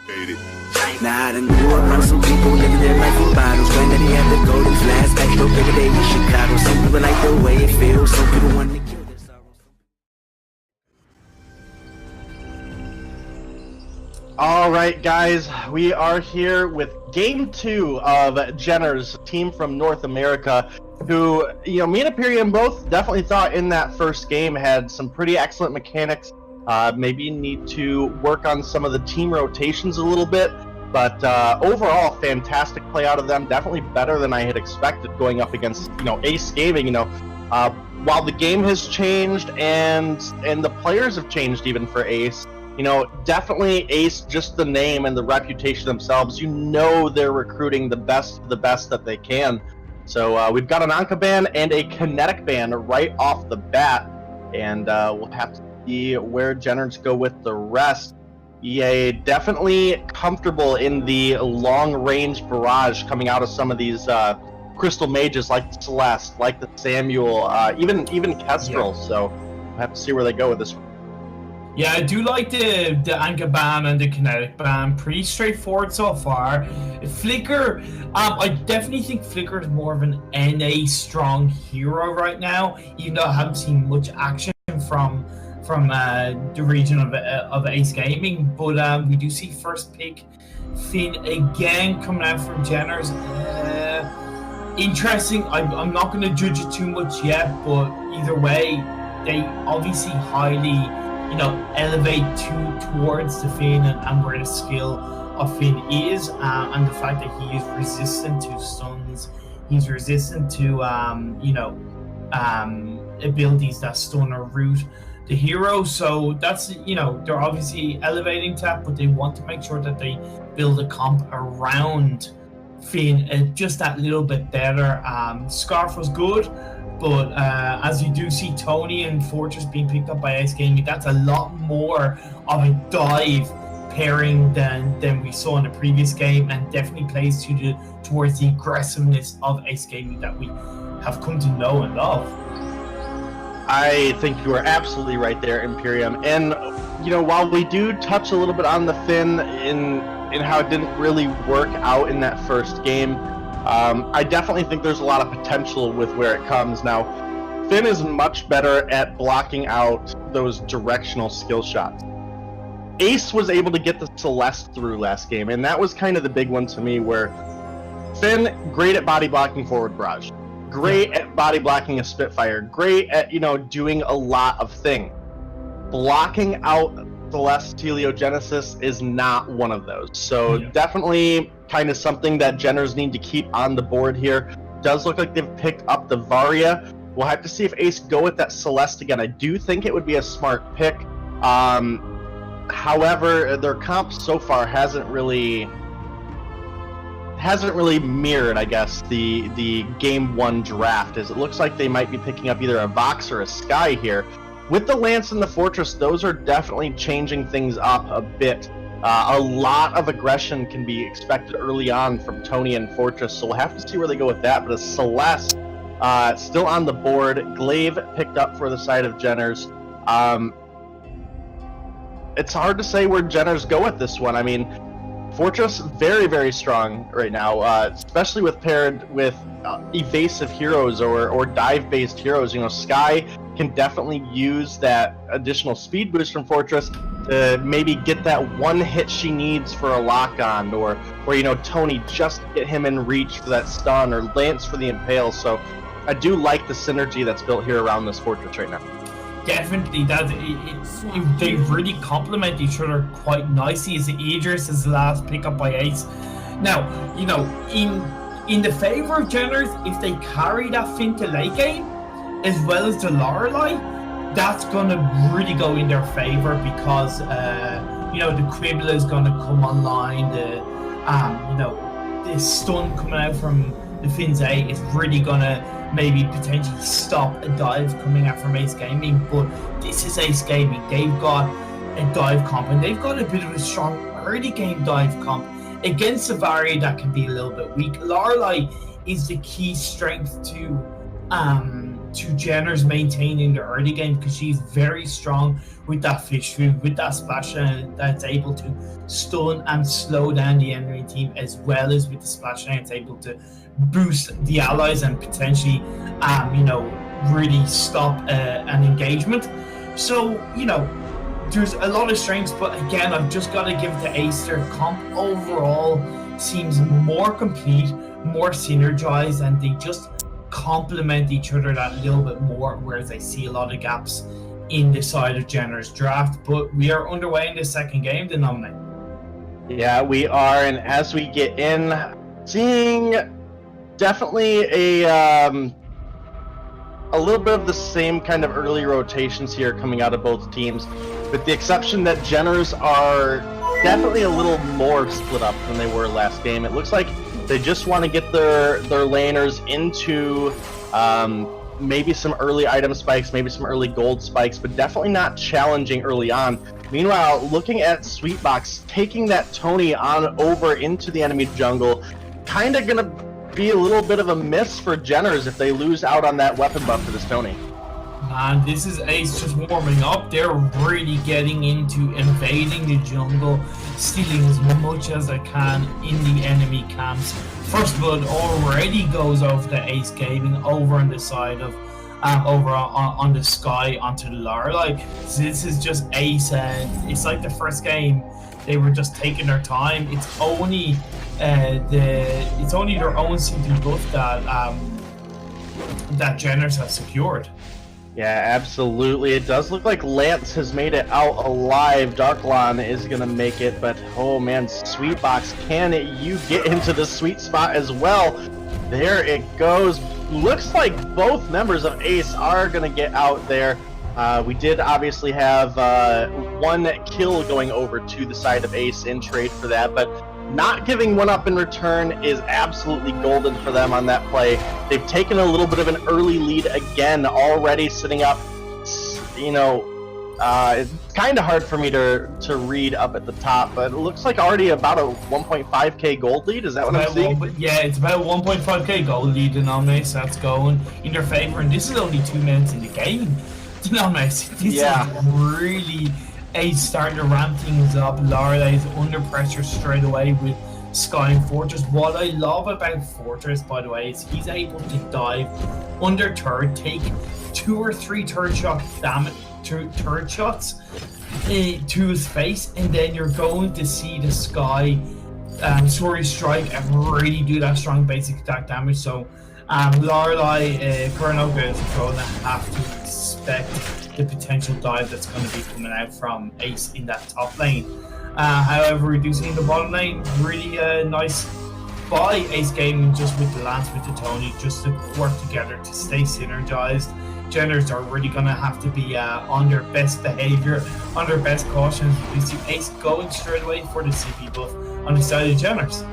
Nah, I done grew up around some people living their life in bottles. Granddaddy had the golden flask, back though bigger day in Chicago. Some people like the way it feels, some people want to kill their sorrows. All right, guys, we are here with Game 2 of Jenner's team from North America, who, me and ImPERium both definitely thought in that first game had some pretty excellent mechanics. Maybe need to work on some of the team rotations a little bit, but overall, fantastic play out of them. Definitely better than I had expected going up against, Ace Gaming. While the game has changed and the players have changed even for Ace, definitely Ace, just the name and the reputation themselves, they're recruiting the best of the best that they can. So we've got an Anka ban and a Kinetic ban right off the bat, and we'll have to see where Jenners go with the rest. EA definitely comfortable in the long-range barrage coming out of some of these crystal mages like Celeste, like the Samuel, even Kestrel. Yeah. So we'll have to see where they go with this one. Yeah, I do like the Anka ban and the Kinetic ban. Pretty straightforward so far. Flicker, I definitely think Flicker is more of an NA strong hero right now, even though I haven't seen much action from the region of Ace Gaming. But we do see first pick Finn again coming out from Jenners. Interesting. I'm not going to judge it too much yet, but either way, they obviously highly elevate towards the Finn and where the skill of Finn is, and the fact that he is resistant to stuns, he's resistant to abilities that stun or root the hero. So that's they're obviously elevating that, but they want to make sure that they build a comp around Finn just that little bit better. Scarf was good, but as you do see Tony and Fortress being picked up by Ace Gaming, that's a lot more of a dive pairing than we saw in the previous game, and definitely plays towards the aggressiveness of Ace Gaming that we have come to know and love. I think you are absolutely right there, ImPERium. And while we do touch a little bit on the Finn in how it didn't really work out in that first game, I definitely think there's a lot of potential with where it comes. Now, Finn is much better at blocking out those directional skill shots. Ace was able to get the Celeste through last game, and that was kind of the big one to me, where Finn, great at body blocking forward barrage, great at body blocking a Spitfire, great at, doing a lot of things. Blocking out Celeste Teleogenesis is not one of those. So definitely kind of something that Jenners need to keep on the board here. Does look like they've picked up the Varia. We'll have to see if Ace go with that Celeste again. I do think it would be a smart pick. However, their comp so far hasn't really mirrored, I guess, the game 1 draft, as it looks like they might be picking up either a Vox or a Sky here. With the Lance and the Fortress, those are definitely changing things up a bit. A lot of aggression can be expected early on from Tony and Fortress, so we'll have to see where they go with that. But a Celeste still on the board. Glaive picked up for the side of Jenners. It's hard to say where Jenners go with this one. I mean, Fortress very, very strong right now, especially paired with evasive heroes or dive-based heroes. Sky can definitely use that additional speed boost from Fortress to maybe get that one hit she needs for a lock-on, or Tony just get him in reach for that stun, or Lance for the impale. So I do like the synergy that's built here around this Fortress right now. Definitely, they really complement each other quite nicely. As Idris is the last pickup by Ace. Now, in the favor of Jenners, if they carry that Finn to late game, as well as the Lorelei, that's gonna really go in their favor, because the Quibble is gonna come online. The stun coming out from the Finn's A is really gonna maybe potentially stop a dive coming out from Ace Gaming. But this is Ace Gaming. They've got a dive comp, and they've got a bit of a strong early game dive comp against Savaria that can be a little bit weak. Lorelei is the key strength to to Jenner's maintaining the early game, because she's very strong with that fish food, with that splash that's able to stun and slow down the enemy team, as well as with the splash it's able to boost the allies and potentially, really stop an engagement. So, there's a lot of strengths, but again, I've just got to give it to Ace. Their comp overall seems more complete, more synergized, and they just complement each other that little bit more, whereas I see a lot of gaps in the side of Jenner's draft. But we are underway in the second game, DeiNomine. Yeah, we are, and as we get in, seeing definitely a little bit of the same kind of early rotations here coming out of both teams, with the exception that Jenner's are definitely a little more split up than they were last game. It looks like they just want to get their laners into maybe some early item spikes, maybe some early gold spikes, but definitely not challenging early on. Meanwhile, looking at Sweetbox taking that Tony on over into the enemy jungle, kind of gonna be a little bit of a miss for Jenner's if they lose out on that weapon buff for this Tony. Man, this is Ace just warming up. They're really getting into invading the jungle, stealing as much as they can in the enemy camps. First Blood already goes over to Ace Gaming over on the side of over on the sky onto the Lorelei. So this is just Ace, and it's like the first game they were just taking their time. It's only their own CP buff that Jenner's have secured. Yeah, absolutely. It does look like Lance has made it out alive. Darklon is going to make it, but oh man, Sweetbox, can you get into the sweet spot as well? There it goes. Looks like both members of Ace are going to get out there. We did obviously have one kill going over to the side of Ace in trade for that, but not giving one up in return is absolutely golden for them on that play. They've taken a little bit of an early lead again, already sitting up. It's kind of hard for me to read up at the top, but it looks like already about a 1.5k gold lead. Is that what I'm seeing? Yeah, it's about 1.5k gold lead, DeiNomine, so that's going in their favor. And this is only 2 minutes in the game. DeiNomine, this is really Ace starting to ramp things up. Lorelei is under pressure straight away with Sky and Fortress. What I love about Fortress, by the way, is he's able to dive under turret, take 2 or 3 turret shots to his face, and then you're going to see the Sky Sorry Strike and really do that strong basic attack damage. So Lorelei, Kuranoka is going to have to expect the potential dive that's going to be coming out from Ace in that top lane. However, reducing the bottom lane, really nice by Ace Gaming just with the Lance, with the Tony, just to work together to stay synergized. Jenners are really going to have to be on their best behavior, on their best caution. We see Ace going straight away for the CP buff on the side of Jenners.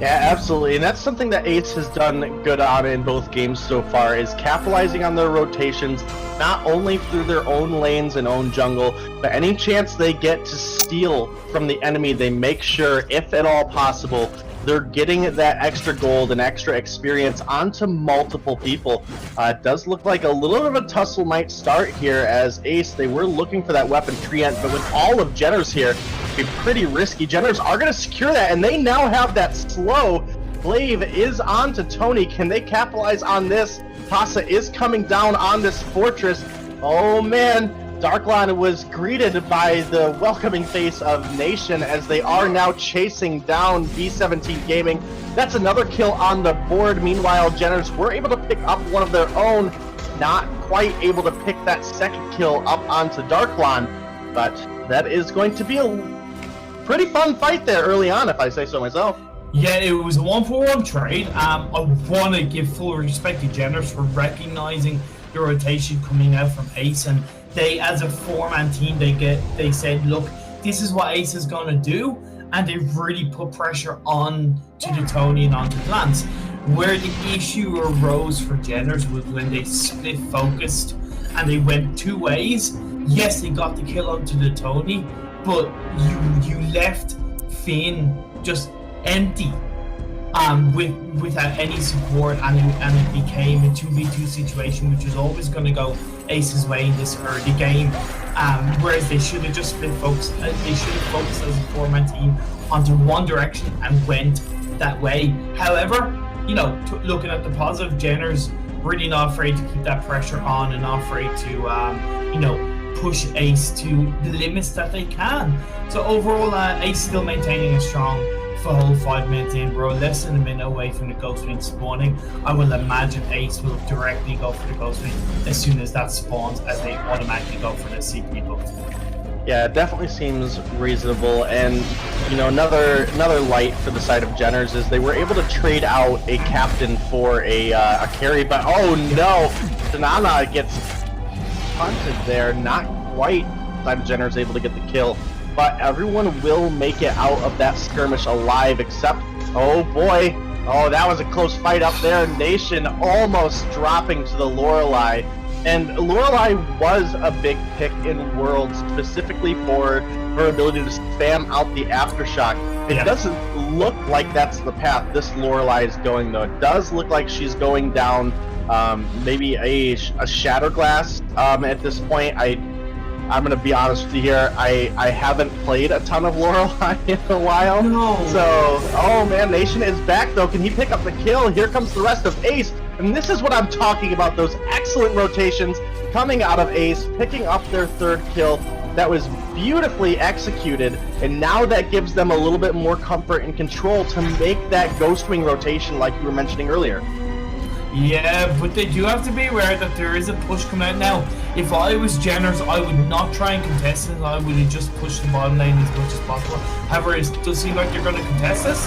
Yeah, absolutely, and that's something that Ace has done good on in both games so far, is capitalizing on their rotations, not only through their own lanes and own jungle, but any chance they get to steal from the enemy, they make sure, if at all possible, they're getting that extra gold and extra experience onto multiple people. It does look like a little bit of a tussle might start here, as Ace, they were looking for that weapon Treant, but with all of Jenners here, it'd be pretty risky. Jenners are going to secure that, and they now have that slow. Glaive is on to Tony. Can they capitalize on this? Tasa is coming down on this Fortress. Oh man, Darklon was greeted by the welcoming face of Nation, as they are now chasing down B17 Gaming. That's another kill on the board. Meanwhile, Jenners were able to pick up one of their own, not quite able to pick that second kill up onto Darklon, but that is going to be a pretty fun fight there early on, if I say so myself. Yeah, it was a 1-for-1 trade. I want to give full respect to Jenners for recognizing the rotation coming out from Ace, and they, as a 4-man team, they said, look, this is what Ace is going to do, and they really put pressure on to the Tony and onto the Lance. Where the issue arose for Jenners was when they split focused and they went 2 ways. Yes, they got the kill onto the Tony, but you left Finn just empty without any support, and it became a 2v2 situation, which was always going to go Ace's way in this early game. Whereas they should have just split focus. They should have focused as a four-man team onto one direction and went that way. However, you know, looking at the positive, Jenner's really not afraid to keep that pressure on and not afraid to, you know, push Ace to the limits that they can. So overall, Ace still maintaining a strong full 5 minutes in. We're less than a minute away from the Ghostwing spawning. I will imagine Ace will directly go for the Ghostwing as soon as that spawns, as they automatically go for the CP buff. Yeah, it definitely seems reasonable, and you know, another light for the side of Jenner's is they were able to trade out a captain for a carry, but oh no, Tanana gets punted there, not quite. Side of Jenner's able to get the kill, but everyone will make it out of that skirmish alive, except, oh boy, oh, that was a close fight up there. Nation almost dropping to the Lorelei. And Lorelei was a big pick in Worlds, specifically for her ability to spam out the Aftershock. It doesn't look like that's the path this Lorelei is going, though. It does look like she's going down maybe a Shatterglass at this point. I'm going to be honest with you here, I haven't played a ton of Lorelei in a while. No. So, oh man, Nation is back though. Can he pick up the kill? Here comes the rest of Ace. And this is what I'm talking about, those excellent rotations coming out of Ace, picking up their third kill. That was beautifully executed, and now that gives them a little bit more comfort and control to make that Ghostwing rotation like you were mentioning earlier. Yeah, but they do have to be aware that there is a push coming out now. If I was Jenner's, I would not try and contest it. I would have just pushed the bottom lane as much as possible. However, it does seem like they're going to contest this.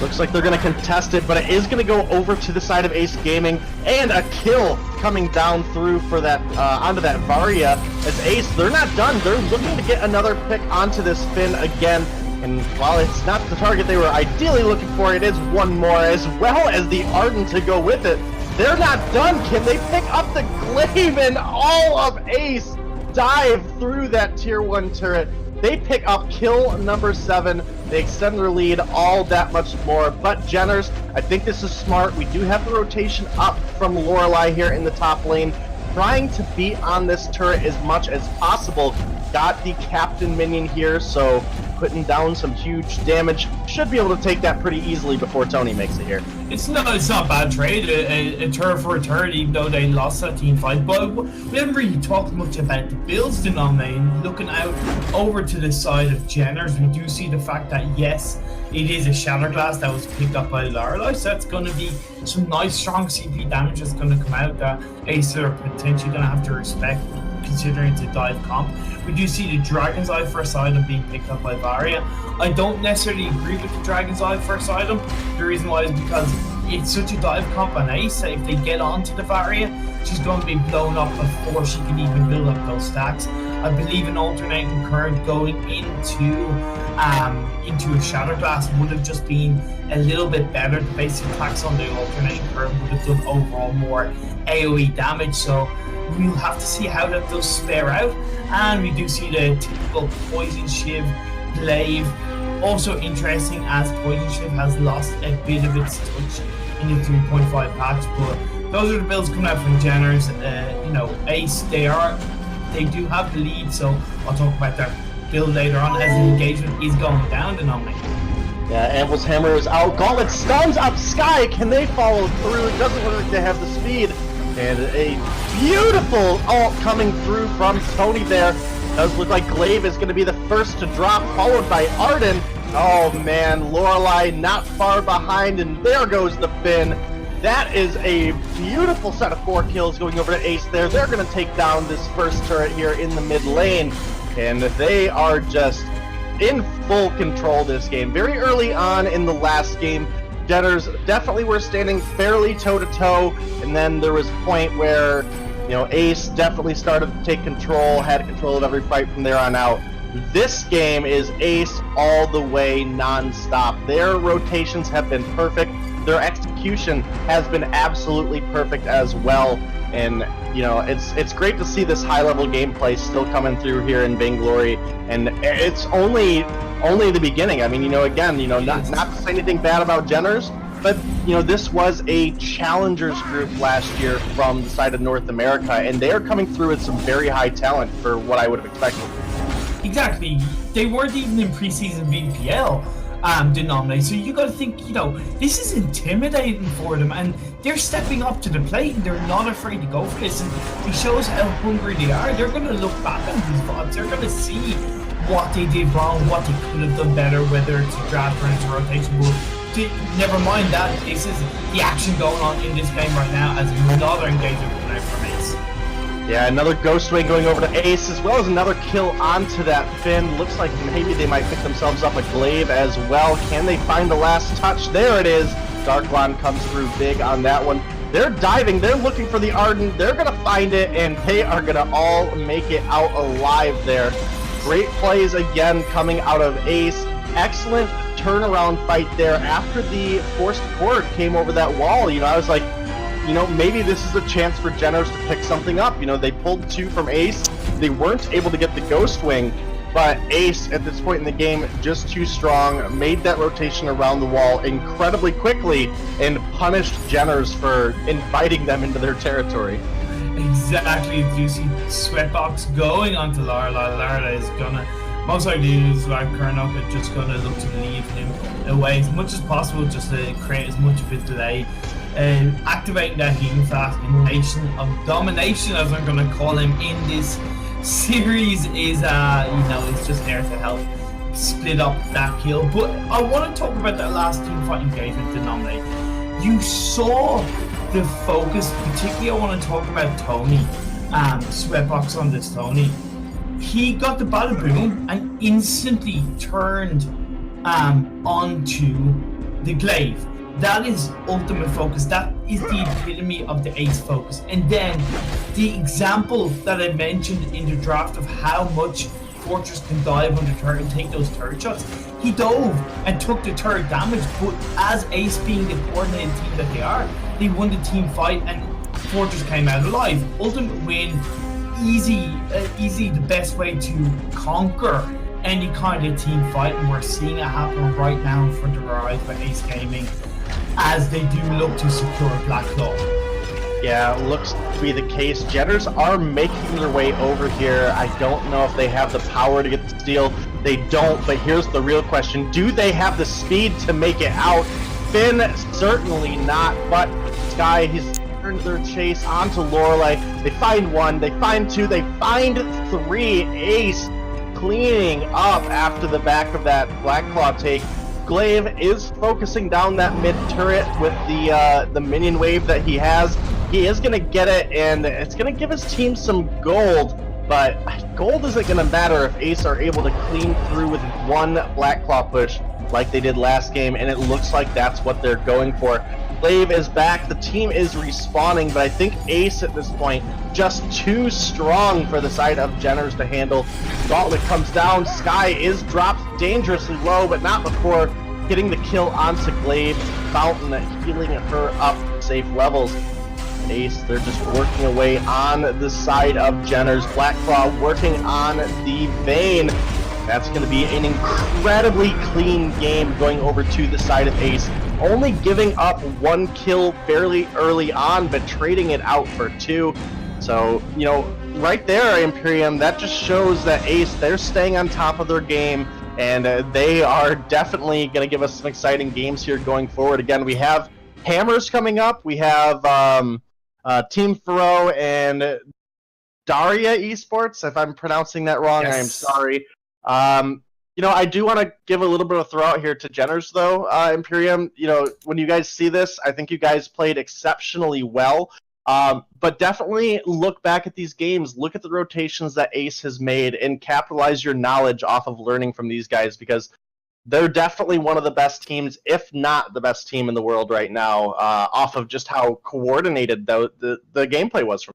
Looks like they're going to contest it, but it is going to go over to the side of Ace Gaming, and a kill coming down through for that onto that Varia. As Ace, they're not done. They're looking to get another pick onto this Finn again. And while it's not the target they were ideally looking for, it is one more, as well as the Arden to go with it. They're not done. Can they pick up the Glaive? And all of Ace dive through that tier 1 turret. They pick up kill number 7. They extend their lead all that much more. But Jenner's, I think this is smart. We do have the rotation up from Lorelei here in the top lane, trying to beat on this turret as much as possible. Got the captain minion here, so putting down some huge damage. Should be able to take that pretty easily before Tony makes it here. It's not a bad trade, a turret for a turret, even though they lost that team fight. But we haven't really talked much about the builds DeiNomine. Looking out over to the side of Jenner's, we do see the fact that yes, it is a Shatterglass that was picked up by Lorelei, so that's going to be some nice strong CP damage that's going to come out that Ace are potentially going to have to respect, considering it's a dive comp. We do see the Dragon's Eye first item being picked up by Varia. I don't necessarily agree with the Dragon's Eye first item. The reason why is because it's such a dive comp on Ace that if they get onto the Varia, she's going to be blown up before she can even build up those stacks. I believe an alternating current going into a Shatterglass would have just been a little bit better. The basic attacks on the alternating current would have done overall more AoE damage, so we'll have to see how that does spare out. And we do see the typical Poison Shiv, Glaive. Also interesting, as Poison Shiv has lost a bit of its touch in the 3.5 patch, but those are the builds coming out from Jenner's. You know, Ace, they do have the lead, so I'll talk about that build later on as the engagement is going down DeiNomine. Yeah, Anvil's Hammer is out. Gauntlet stuns up Sky. Can they follow through? It doesn't look like they have the speed. And a beautiful ult coming through from Tony there. Does look like Glaive is going to be the first to drop, followed by Arden. Oh man, Lorelei not far behind, and there goes the Finn. That is a beautiful set of 4 kills going over to Ace there. They're going to take down this first turret here in the mid lane. And they are just in full control this game. Very early on in the last game, Jenner's definitely were standing fairly toe-to-toe, and then there was a point where, you know, Ace definitely started to take control, had control of every fight from there on out. This game is Ace all the way non-stop. Their rotations have been perfect. Their execution has been absolutely perfect as well. And, you know, it's great to see this high-level gameplay still coming through here in Beinglory. And it's only only the beginning. I mean, again, not to say anything bad about Jenners, but this was a challengers group last year from the side of North America, and they are coming through with some very high talent for what I would have expected. Exactly. They weren't even in preseason VPL DeiNomine, so you got to think, this is intimidating for them, and they're stepping up to the plate, and they're not afraid to go for this, and it shows how hungry they are. They're going to look back on these VODs, they're going to see what they did wrong, what they could have done better, whether it's a draft or it's a rotation move. Never mind that, this is the action going on in this game right now as another engagement coming out from Ace. Yeah, another Ghost Wing going over to Ace, as well as another kill onto that Finn. Looks like maybe they might pick themselves up a Glaive as well. Can they find the last touch? There it is. Darklon comes through big on that one. They're diving, they're looking for the Ardent, they're going to find it, and they are going to all make it out alive there. Great plays again coming out of Ace. Excellent turnaround fight there after the forced cord came over that wall. I was like, maybe this is a chance for Jenners to pick something up. They pulled 2 from Ace. They weren't able to get the Ghost Wing, but Ace at this point in the game just too strong, made that rotation around the wall incredibly quickly, and punished Jenners for inviting them into their territory. Exactly. You see Sweatbox going onto Lara. Lara is gonna most likely use like Kernok and just gonna look to leave him away as much as possible, just to create as much of a delay. Activating that healing fast in Nation of Domination, as I'm gonna call him in this series, is it's just there to help split up that kill. But I want to talk about that last team fight engagement DeiNomine. You saw the focus, particularly I want to talk about Tony, Sweatbox on this Tony. He got the bada boom and instantly turned onto the Glaive. That is ultimate focus. That is the epitome of the Ace focus. And then the example that I mentioned in the draft of how much Fortress can dive on the turret and take those turret shots. He dove and took the turret damage, but as Ace being the coordinated team that they are, they won the team fight and Fortress came out alive. Ultimate win, easy, the best way to conquer any kind of team fight, and we're seeing it happen right now in front of our eyes by Ace Gaming as they do look to secure Black Claw. Yeah, looks to be the case. Jenners are making their way over here. I don't know if they have the power to get the steal. They don't, but here's the real question. Do they have the speed to make it out? Finn, certainly not, but Sky, he's turned their chase onto Lorelei. They find 1, they find 2, they find 3. Ace cleaning up after the back of that Black Claw take. Glaive is focusing down that mid turret with the minion wave that he has. He is going to get it, and it's going to give his team some gold, but gold isn't going to matter if Ace are able to clean through with 1 Black Claw push like they did last game, and it looks like that's what they're going for. Glaive is back, the team is respawning, but I think Ace at this point just too strong for the side of Jenners to handle. Gauntlet comes down, Sky is dropped dangerously low, but not before getting the kill onto Glaive. Fountain healing her up to safe levels. Ace, they're just working away on the side of Jenners. Black Claw working on the Vayne. That's going to be an incredibly clean game going over to the side of Ace. Only giving up 1 kill fairly early on, but trading it out for 2. So, right there, ImPERium, that just shows that Ace, they're staying on top of their game, and they are definitely going to give us some exciting games here going forward. Again, we have Hammers coming up. We have TEAM FERROX and Daria Esports, if I'm pronouncing that wrong. Yes. I am sorry. I do want to give a little bit of throw out here to Jenners, though, ImPERium. When you guys see this, I think you guys played exceptionally well. But definitely look back at these games, look at the rotations that Ace has made, and capitalize your knowledge off of learning from these guys, because they're definitely one of the best teams, if not the best team in the world right now, off of just how coordinated the gameplay was from.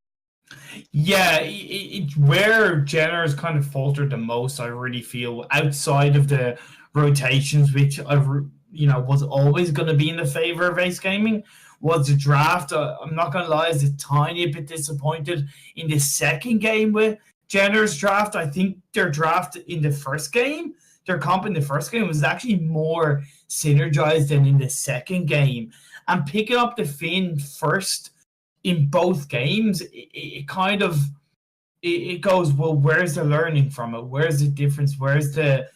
Yeah, it's where Jenners kind of faltered the most, I really feel, outside of the rotations, which was always going to be in the favor of Ace Gaming, was the draft. I'm not going to lie, I was a tiny bit disappointed in the second game with Jenners' draft. I think their draft in the first game, their comp in the first game was actually more synergized than in the second game. And picking up the Finn first in both games, it kind of it goes, well, where's the learning from it? Where's the difference? Where's the,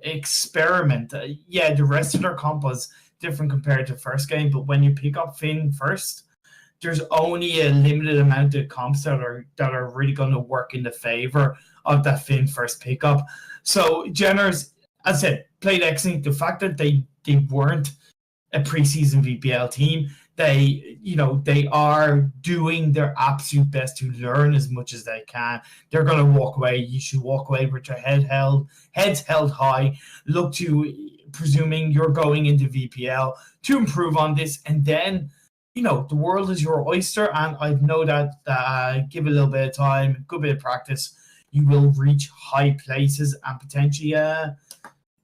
experiment? Yeah, the rest of their comp was different compared to the first game, but when you pick up Finn first, there's only a limited amount of comps that are really going to work in the favor of that Finn first pickup. So Jenners, as I said, played excellent. The fact that they weren't a preseason VPL team, they are doing their absolute best to learn as much as they can. They're going to walk away. You should walk away with your heads held high. Look to, presuming you're going into VPL, to improve on this, and then the world is your oyster, and I know that give it a little bit of time, a good bit of practice, you will reach high places and potentially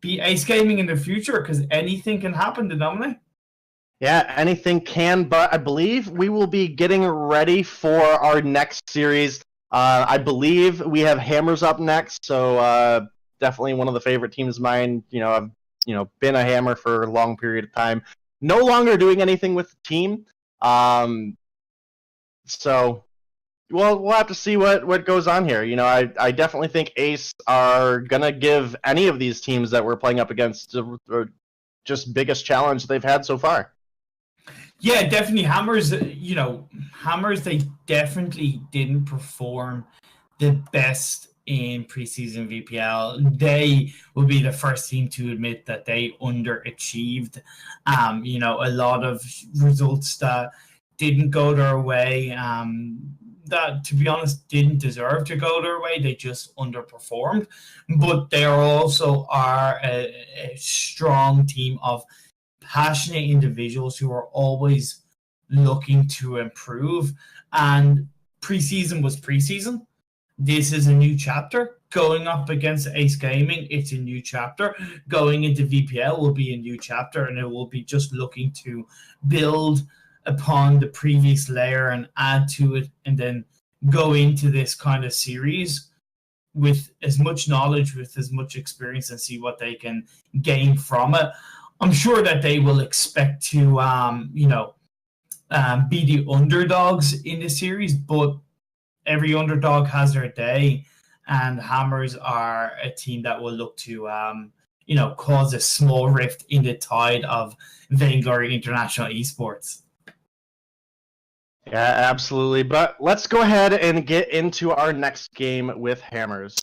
be ace gaming in the future, because anything can happen, DeiNomine. Yeah, anything can, but I believe we will be getting ready for our next series. I believe we have Hammers up next, so definitely one of the favorite teams of mine. I've been a Hammer for a long period of time. No longer doing anything with the team. So we'll have to see what goes on here. I definitely think Ace are gonna give any of these teams that we're playing up against just biggest challenge they've had so far. Yeah, definitely. Hammers, Hammers, they definitely didn't perform the best in preseason VPL. They will be the first team to admit that they underachieved. A lot of results that didn't go their way, that, to be honest, didn't deserve to go their way. They just underperformed. But they also are a strong team of passionate individuals who are always looking to improve. And preseason was preseason. This is a new chapter. Going up against Ace Gaming, it's a new chapter. Going into VPL will be a new chapter, and it will be just looking to build upon the previous layer and add to it, and then go into this kind of series with as much knowledge, with as much experience, and see what they can gain from it. I'm sure that they will expect to, be the underdogs in the series, but every underdog has their day, and Hammers are a team that will look to, cause a small rift in the tide of Veinglory International Esports. Yeah, absolutely. But let's go ahead and get into our next game with Hammers.